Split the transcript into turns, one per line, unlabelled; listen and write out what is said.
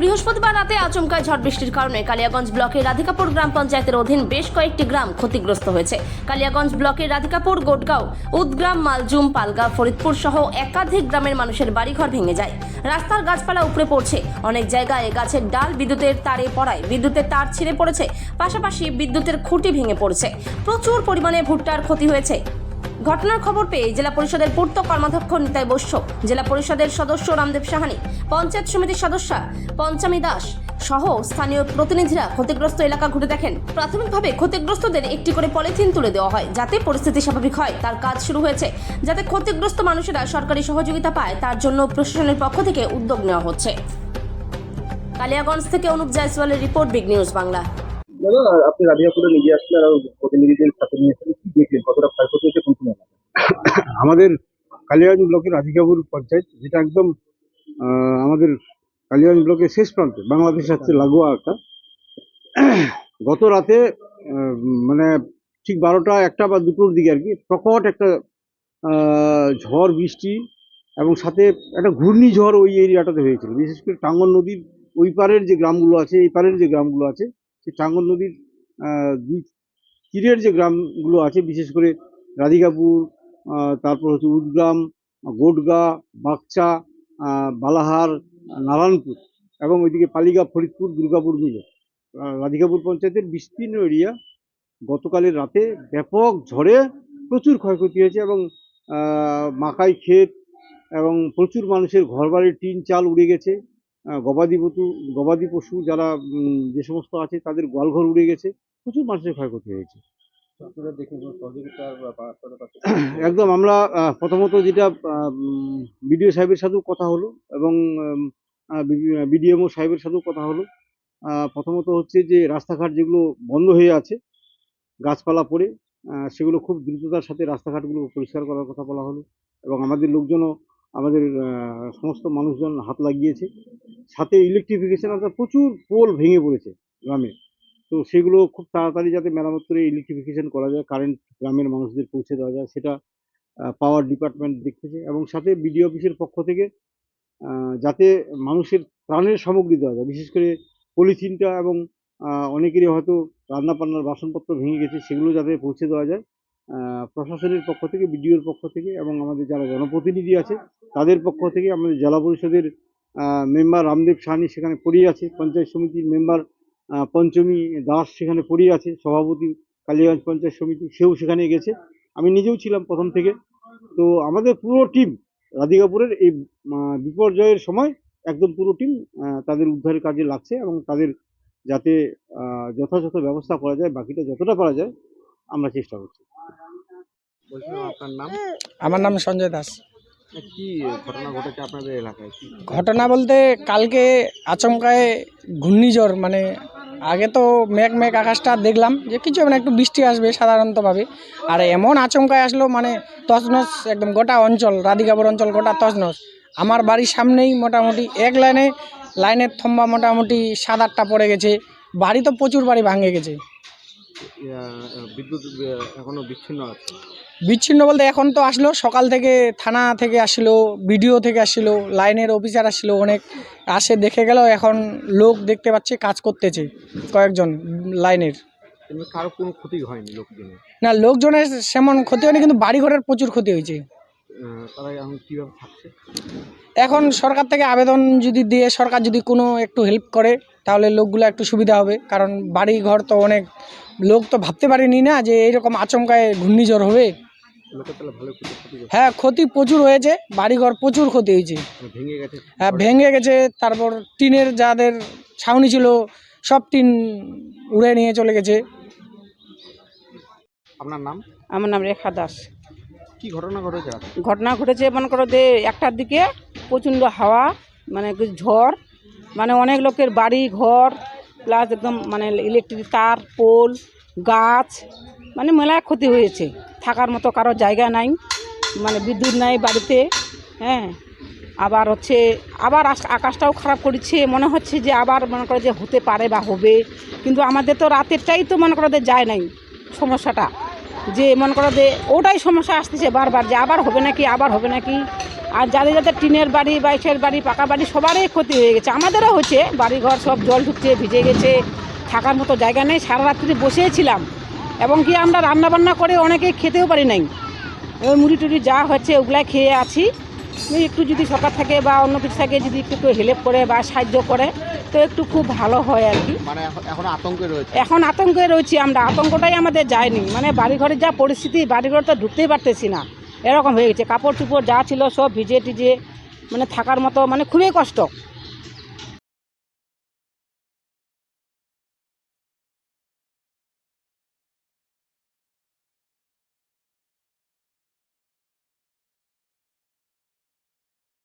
বৃহস্পতিবার রাতে আচমকা ঝড় বৃষ্টির কারণে কালিয়াগঞ্জ ব্লকের রাধিকাপুর গ্রাম পঞ্চায়েতের অধীন বেশ কয়েকটি গ্রাম ক্ষতিগ্রস্ত হয়েছে। কালিয়াগঞ্জ ব্লকের রাধিকাপুর, গোটগাঁও, উদগ্রাম, মালজুম, পালগা, ফরিদপুর সহ একাধিক গ্রামের মানুষের বাড়িঘর ভেঙে যায়। রাস্তার গাছপালা উপড়ে পড়ছে। অনেক জায়গায় গাছের ডাল বিদ্যুতের তারে পড়ায় বিদ্যুতের তার ছিঁড়ে পড়েছে। পাশাপাশি বিদ্যুতের খুঁটি ভেঙে পড়েছে। প্রচুর পরিমাণে ভুট্টার ক্ষতি হয়েছে। ঘটনার খবর পেয়ে জেলা পরিষদের পূর্ত কর্মাধ্যক্ষ নিতাই বৈশ্য, জেলা পরিষদের সদস্য রামদেব সাহানি, পঞ্চায়েত সমিতির সদস্যা পঞ্চামী দাস সহ স্থানীয় প্রতিনিধিরা ক্ষতিগ্রস্ত এলাকা ঘুরে দেখেন। প্রাথমিকভাবে ক্ষতিগ্রস্তদের একটি করে পলিথিন তুলে দেওয়া হয় যাতে পরিস্থিতি স্বাভাবিক হয়। তার কাজ শুরু হয়েছে। যাতে ক্ষতিগ্রস্ত মানুষেরা সরকারি সহযোগিতা পায় তার জন্য প্রশাসনের পক্ষ থেকে উদ্যোগ নেওয়া হচ্ছে। কালিয়াগঞ্জ থেকে অনুপ জয়সওয়ালের রিপোর্ট, বিগ নিউজ বাংলা।
দাদা, আপনি রাধিকাপুরে নিজে আসলেন আর প্রতিনিধিদের সাথে নিয়ে এসেছেন, কি দেখলেন, কতটা ক্ষয়ক্ষতি হয়েছে, কোন কোন এলাকায়?
আমাদের কালিয়াগঞ্জ ব্লকের রাধিকাপুর পঞ্চায়েত, যেটা একদম আমাদের কালিয়াগঞ্জ ব্লকের শেষ প্রান্তে, বাংলাদেশ আসছে লাগোয়া একটা, গত রাতে মানে ঠিক 12টা 1টা বা 2টোর দিকে আর কি প্রকট একটা ঝড় বৃষ্টি এবং সাথে একটা ঘূর্ণিঝড় ওই এরিয়াটাতে হয়েছিল। বিশেষ করে টাঙ্গন নদীর ওই পারের যে গ্রামগুলো আছে, এই পারের যে গ্রামগুলো আছে, সেই টাঙ্গন নদীর দুই তীরের যে গ্রামগুলো আছে, বিশেষ করে রাধিকাপুর, তারপর হচ্ছে উদগ্রাম, গোটগাঁ, বাগচা, বালাহার, নারায়ণপুর এবং ওইদিকে পালিগা, ফরিদপুর, দুর্গাপুর মিলে রাধিকাপুর পঞ্চায়েতের বিস্তীর্ণ এরিয়া গতকালের রাতে ব্যাপক ঝড়ে প্রচুর ক্ষয়ক্ষতি হয়েছে এবং মাকাই ক্ষেত এবং প্রচুর মানুষের ঘরবাড়ির টিন চাল উড়ে গেছে। গবাদি পশু যারা যে সমস্ত আছে তাদের গোয়ালঘর উড়ে গেছে। প্রচুর মানুষের ক্ষয়ক্ষতি হয়েছে। একদম আমরা প্রথমত যেটা বিডিও সাহেবের সাথেও কথা হলো এবং বিডিএমও সাহেবের সাথেও কথা হলো। প্রথমত হচ্ছে যে রাস্তাঘাট যেগুলো বন্ধ হয়ে আছে গাছপালা পড়ে, সেগুলো খুব দ্রুততার সাথে রাস্তাঘাটগুলো পরিষ্কার করার কথা বলা হলো এবং আমাদের লোকজনও, আমাদের সমস্ত মানুষজন হাত লাগিয়েছে। সাথে ইলেকট্রিফিকেশন, অর্থাৎ প্রচুর পোল ভেঙে পড়েছে গ্রামে, তো সেগুলো খুব তাড়াতাড়ি যাতে মেরামত করে ইলেকট্রিফিকেশন করা যায়, কারেন্ট গ্রামের মানুষদের পৌঁছে দেওয়া যায়, সেটা পাওয়ার ডিপার্টমেন্ট দেখতেছে এবং সাথে বিডিও অফিসের পক্ষ থেকে যাতে মানুষের ত্রাণের সামগ্রী দেওয়া যায়, বিশেষ করে পলিথিনটা এবং অনেকেরই হয়তো রান্নাবান্নার বাসনপত্র ভেঙে গেছে, সেগুলো যাতে পৌঁছে দেওয়া যায় প্রশাসনের পক্ষ থেকে, বিডিওর পক্ষ থেকে এবং আমাদের যারা জনপ্রতিনিধি আছে তাদের পক্ষ থেকে। আমাদের জেলা পরিষদের মেম্বার রামদেব সাহানি সেখানে পড়িয়ে আছে, পঞ্চায়েত সমিতির মেম্বার পঞ্চমী দাস সেখানে পড়িয়ে আছে, সভাপতি কালিয়াগঞ্জ পঞ্চায়েত সমিতি, সেও সেখানে গেছে। আমি নিজেও ছিলাম প্রথম থেকে। তো আমাদের পুরো টিম রাধিকাপুরের এই বিপর্যয়ের সময় একদম পুরো টিম তাদের উদ্ধারের কাজে লাগছে এবং তাদের যাতে যথাযথ ব্যবস্থা করা যায়, বাকিটা যতটা পারা যায় আমরা চেষ্টা করছি।
আপনার নাম?
আমার নাম সঞ্জয় দাস।
কি ঘটনা ঘটেছে আপনাদের এলাকায়?
ঘটনা বলতে কালকে আচমকায় ঘূর্ণিঝড়, মানে আগে তো মেঘ আকাশটা দেখলাম যে কিছু মানে একটু বৃষ্টি আসবে সাধারণতভাবে, আর এমন আচমকায় আসলো মানে তছনছ একদম গোটা অঞ্চল, রাধিকাপুর অঞ্চল গোটা তছনছ। আমার বাড়ির সামনেই মোটামুটি এক লাইনের থম্বা মোটামুটি 7-8টা পড়ে গেছে। বাড়ি তো প্রচুর বাড়ি ভাঙে গেছে।
বিদ্যুৎ এখনো বিচ্ছিন্ন আছে?
বিচ্ছিন্ন বলতে এখন তো আসলো, সকাল থেকে থানা থেকে আসলো, বিডিও থেকে আসলো, লাইনের অফিসার আসলো, অনেক আসে দেখে গেল। এখন লোক দেখতে পাচ্ছি কাজ করতেছে কয়েকজন লাইনের।
কারো কোনো ক্ষতি হয়নি লোকজনের?
না, লোকজনের সেমন ক্ষতি হয়নি, কিন্তু বাড়িঘরের প্রচুর ক্ষতি হয়েছে।
তারা এখন কীভাবে থাকছে?
এখন সরকার থেকে আবেদন যদি দিয়ে সরকার যদি কোনো একটু হেল্প করে তাহলে লোকগুলো একটু সুবিধা হবে, কারণ বাড়ি ঘর তো অনেক লোক তো ভাবতে পারেনি না যে এইরকম আচমকায় ঘূর্ণিঝড় হবে। হ্যাঁ, ক্ষতি প্রচুর হয়েছে, বাড়িঘর প্রচুর ক্ষতি হয়েছে। হ্যাঁ, ভেঙে গেছে। তারপর টিনের যাদের ছাউনি ছিল সব টিন উড়ে নিয়ে চলে গেছে।
আপনার নাম?
আমার নাম রেখা দাস।
কি ঘটনা ঘটেছে?
ঘটনা ঘটেছে মনে করো যে 1টার দিকে প্রচণ্ড হাওয়া, মানে ঝড়, মানে অনেক লোকের বাড়ি ঘর প্লাস একদম মানে ইলেকট্রিক তার, পোল, গাছ, মানে মেলা ক্ষতি হয়েছে। থাকার মতো কারো জায়গা নাই, মানে বিদ্যুৎ নাই বাড়িতে। হ্যাঁ, আবার হচ্ছে আকাশটাও খারাপ করেছে, মনে হচ্ছে যে আবার মনে করো যে হতে পারে বা হবে, কিন্তু আমাদের তো রাতেরটাই তো মনে করো যে যায় নাই সমস্যাটা। যে মনে করো যে ওটাই সমস্যা আসতেছে বারবার, যে আবার হবে নাকি আবার হবে নাকি। আর যাদের যাদের টিনের বাড়ি, বাইশের বাড়ি, পাকা বাড়ি সবারই ক্ষতি হয়ে গেছে, আমাদেরও হচ্ছে, বাড়িঘর সব জল ঢুকছে, ভিজে গেছে, থাকার মতো জায়গা নেই। সারা রাত্রি বসেছিলাম এবং কি আমরা রান্নাবান্না করে অনেকেই খেতেও পারি নাই, ওই মুড়ি টুড়ি যা হচ্ছে ওগুলাই খেয়ে আছি। একটু যদি সরকার থেকে বা অন্য কিছু থেকে যদি একটু হেল্প করে বা সাহায্য করে তো একটু খুব ভালো হয় আর কি।
মানে এখন আতঙ্কে রয়েছে।
এখন আতঙ্কে রয়েছি আমরা, আতঙ্কটাই আমাদের যায়নি। মানে বাড়িঘরের যা পরিস্থিতি, বাড়িঘর তো ঢুকতেই পারতেছি না, এরকম হয়ে গেছে। কাপড় চোপড় যা ছিল সব ভিজে টিজে, মানে থাকার মতো মানে খুবই কষ্ট।